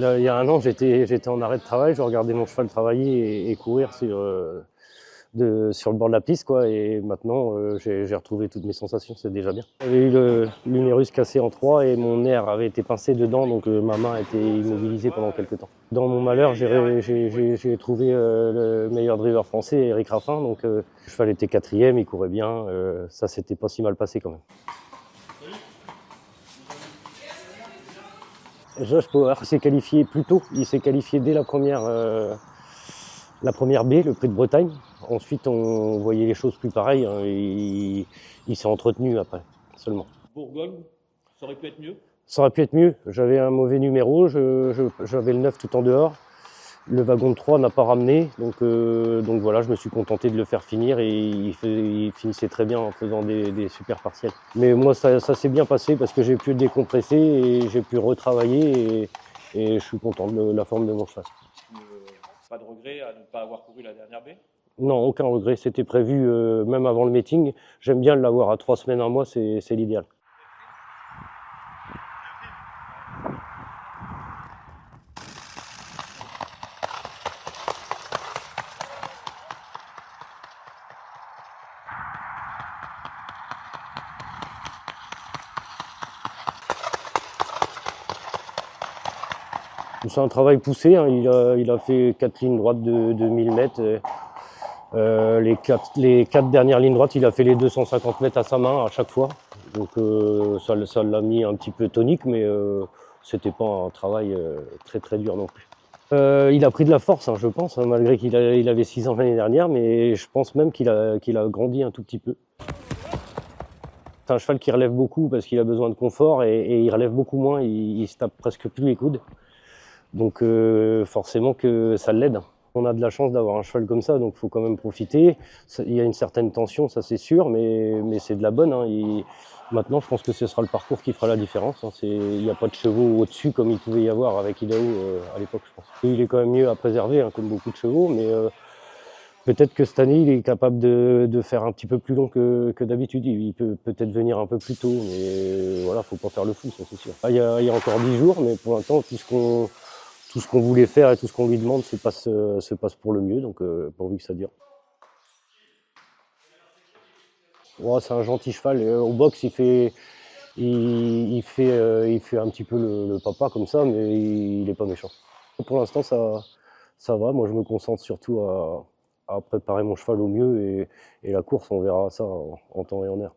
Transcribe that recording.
Là, il y a un an, j'étais en arrêt de travail, je regardais mon cheval travailler et courir sur le bord de la piste, quoi. Et maintenant, j'ai retrouvé toutes mes sensations, c'est déjà bien. J'avais eu l'humérus cassé en 3 et mon nerf avait été pincé dedans, donc ma main a été immobilisée pendant quelques temps. Dans mon malheur, j'ai trouvé le meilleur driver français, Eric Raffin. Donc le cheval était 4e, il courait bien, ça s'était pas si mal passé quand même. Josh Power s'est qualifié plus tôt, il s'est qualifié dès la première B, le prix de Bretagne. Ensuite, on voyait les choses plus pareilles, hein, et il s'est entretenu après seulement. Bourgogne, ça aurait pu être mieux? Ça aurait pu être mieux, j'avais un mauvais numéro, j'avais le 9 tout en dehors. Le wagon de 3 n'a pas ramené, donc voilà, je me suis contenté de le faire finir et il finissait très bien en faisant des super partiels. Mais moi, ça s'est bien passé parce que j'ai pu décompresser et j'ai pu retravailler et je suis content de la forme de mon cheval. Pas de regret à ne pas avoir couru la dernière baie? Non, aucun regret, c'était prévu même avant le meeting. J'aime bien l'avoir à 3 semaines, un mois, c'est l'idéal. C'est un travail poussé, hein. Il a fait 4 lignes droites de 1000 mètres. Les 4 dernières lignes droites, il a fait les 250 mètres à sa main à chaque fois. Donc ça l'a mis un petit peu tonique, mais c'était pas un travail très très dur non plus. Il a pris de la force, hein, je pense, hein, malgré qu'il avait 6 ans l'année dernière, mais je pense même qu'il a grandi un tout petit peu. C'est un cheval qui relève beaucoup parce qu'il a besoin de confort et il relève beaucoup moins, il se tape presque plus les coudes. Donc forcément que ça l'aide. On a de la chance d'avoir un cheval comme ça, donc il faut quand même profiter. Il y a une certaine tension, ça c'est sûr, mais c'est de la bonne, hein. Maintenant, je pense que ce sera le parcours qui fera la différence, hein. Il n'y a pas de chevaux au-dessus comme il pouvait y avoir avec Idaho à l'époque, je pense. Il est quand même mieux à préserver, hein, comme beaucoup de chevaux, mais peut-être que cette année, il est capable de faire un petit peu plus long que d'habitude. Il peut peut-être venir un peu plus tôt, mais voilà, faut pas faire le fou, ça c'est sûr. Il y a encore 10 jours, mais pour l'instant, tout ce qu'on voulait faire et tout ce qu'on lui demande se passe pour le mieux, donc pourvu que ça dure. Ouais, c'est un gentil cheval. Au box, il fait un petit peu le papa comme ça, mais il n'est pas méchant. Pour l'instant, ça va. Moi, je me concentre surtout à préparer mon cheval au mieux et la course, on verra ça en temps et en heure.